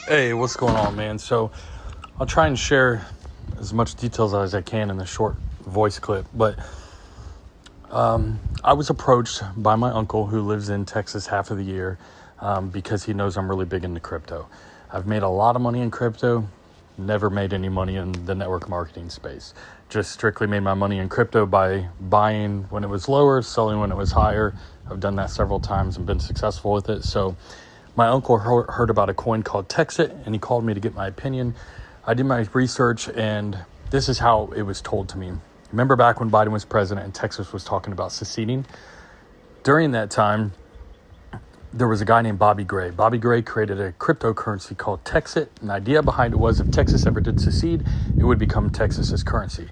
Hey, what's going on, man? So I'll try and share as much details as I can in the short voice clip, but I was approached by my uncle who lives in Texas half of the year because he knows I'm really big into crypto. I've made a lot of money in crypto, never made any money in the network marketing space. Just strictly made my money in crypto by buying when it was lower, selling when it was higher. I've done that several times and been successful with it. So my uncle heard about a coin called TEXIT, and he called me to get my opinion. I did my research, and this is how it was told to me. Remember back when Biden was president and Texas was talking about seceding? During that time, there was a guy named 𝗔𝗳𝗶𝗹𝗶𝗁. 𝗔𝗳𝗶𝗶𝗁 created a cryptocurrency called TEXIT. And the idea behind it was if Texas ever did secede, it would become Texas's currency.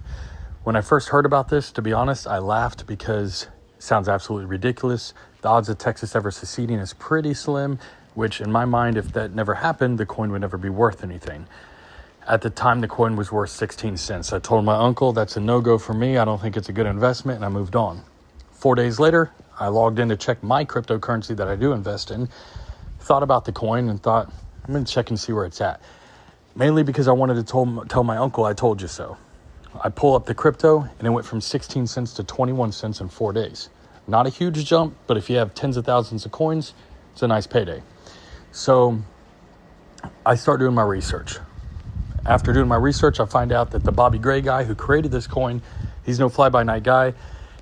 When I first heard about this, to be honest, I laughed because it sounds absolutely ridiculous. The odds of Texas ever seceding is pretty slim, which in my mind, if that never happened, the coin would never be worth anything. At the time, the coin was worth 16 cents. I told my uncle, that's a no-go for me. I don't think it's a good investment, and I moved on. 4 days later, I logged in to check my cryptocurrency that I do invest in, thought about the coin, and thought, I'm going to check and see where it's at. Mainly because I wanted to tell my uncle I told you so. I pull up the crypto, and it went from 16 cents to 21 cents in 4 days. Not a huge jump, but if you have tens of thousands of coins, it's a nice payday. So I start doing my research. After doing my research, I find out that the 𝗔𝗳𝗶𝗶𝗁 guy who created this coin, he's no fly-by-night guy.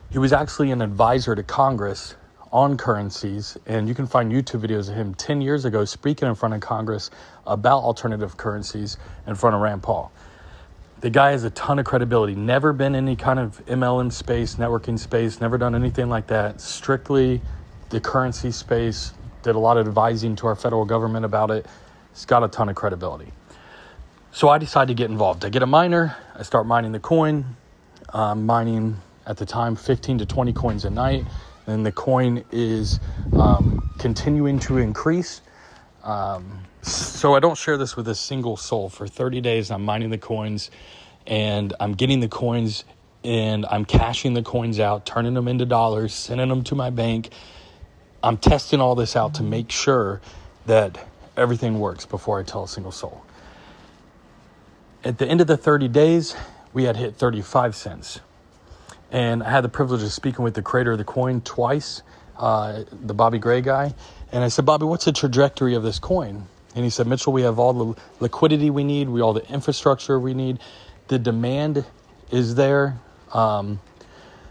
He was actually an advisor to Congress on currencies, and you can find YouTube videos of him 10 years ago speaking in front of Congress about alternative currencies in front of Rand Paul. The guy has a ton of credibility, never been in any kind of MLM space, networking space, never done anything like that. Strictly the currency space, did a lot of advising to our federal government about it. He's got a ton of credibility. So I decide to get involved. I get a miner. I start mining the coin. Mining at the time 15 to 20 coins a night. And the coin is continuing to increase. So I don't share this with a single soul. For 30 days, I'm mining the coins, and I'm getting the coins, and I'm cashing the coins out, turning them into dollars, sending them to my bank. I'm testing all this out to make sure that everything works before I tell a single soul. At the end of the 30 days, we had hit 35 cents. And I had the privilege of speaking with the creator of the coin twice, the 𝗔𝗳𝗶𝗶𝗁 guy. And I said, Bobby, what's the trajectory of this coin? And he said, Mitchell, we have all the liquidity we need. All the infrastructure we need. The demand is there.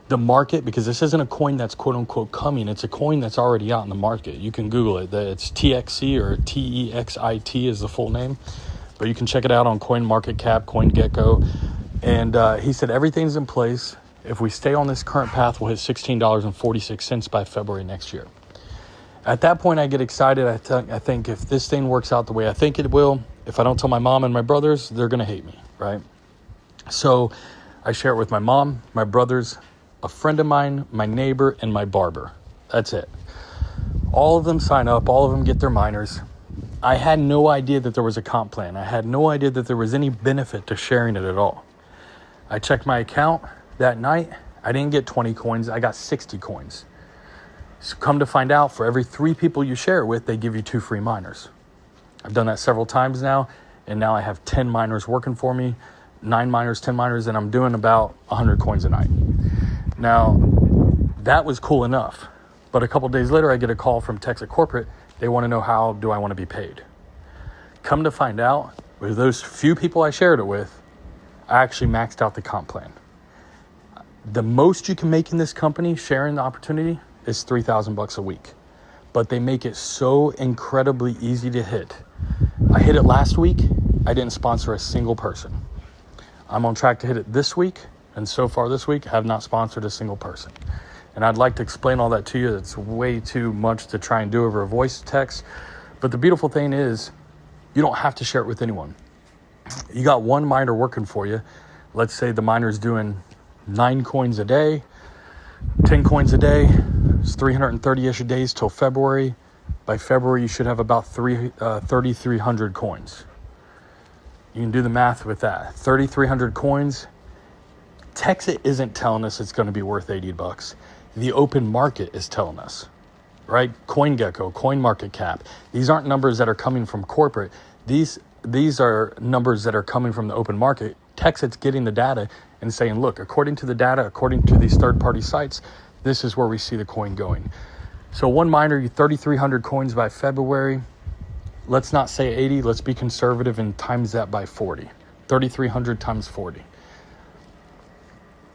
The market, because this isn't a coin that's quote unquote coming. It's a coin that's already out in the market. You can Google it. It's TXC or TEXIT is the full name. But you can check it out on CoinMarketCap, CoinGecko. And he said, everything's in place. If we stay on this current path, we'll hit $16.46 by February next year. At that point, I get excited. I think if this thing works out the way I think it will, if I don't tell my mom and my brothers, they're going to hate me, right? So I share it with my mom, my brothers, a friend of mine, my neighbor, and my barber. That's it. All of them sign up. All of them get their miners. I had no idea that there was a comp plan. I had no idea that there was any benefit to sharing it at all. I checked my account that night. I didn't get 20 coins. I got 60 coins. So come to find out, for every 3 people you share it with, they give you 2 free miners. I've done that several times now, and now I have 10 miners working for me, 9 miners, 10 miners, and I'm doing about 100 coins a night. Now, that was cool enough. But a couple days later, I get a call from TEXIT Corporate. They want to know, how do I want to be paid? Come to find out, with those few people I shared it with, I actually maxed out the comp plan. The most you can make in this company sharing the opportunity is $3,000 a week. But they make it so incredibly easy to hit. I hit it last week. I didn't sponsor a single person. I'm on track to hit it this week. And so far this week, I have not sponsored a single person. And I'd like to explain all that to you. It's way too much to try and do over a voice text. But the beautiful thing is, you don't have to share it with anyone. You got one miner working for you. Let's say the miner's doing 9 coins a day, 10 coins a day. It's 330-ish days till February. By February, you should have about 3,300 coins. You can do the math with that. 3,300 coins. TEXIT isn't telling us it's going to be worth $80. The open market is telling us. right? CoinGecko, CoinMarketCap. These aren't numbers that are coming from corporate. These are numbers that are coming from the open market. TEXIT's getting the data and saying, look, according to the data, according to these third-party sites, this is where we see the coin going. So one miner, 3,300 coins by February. Let's not say 80. Let's be conservative and times that by 40. 3,300 times 40.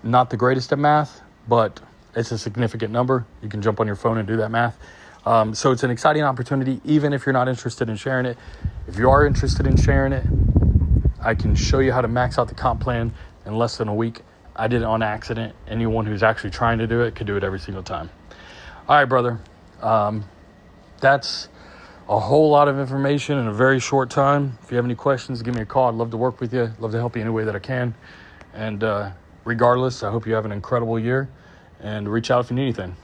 Not the greatest at math, but it's a significant number. You can jump on your phone and do that math. So it's an exciting opportunity, even if you're not interested in sharing it. If you are interested in sharing it, I can show you how to max out the comp plan in less than a week. I did it on accident. Anyone who's actually trying to do it could do it every single time. All right, brother. That's a whole lot of information in a very short time. If you have any questions, give me a call. I'd love to work with you. I'd love to help you any way that I can. And regardless, I hope you have an incredible year, and reach out if you need anything.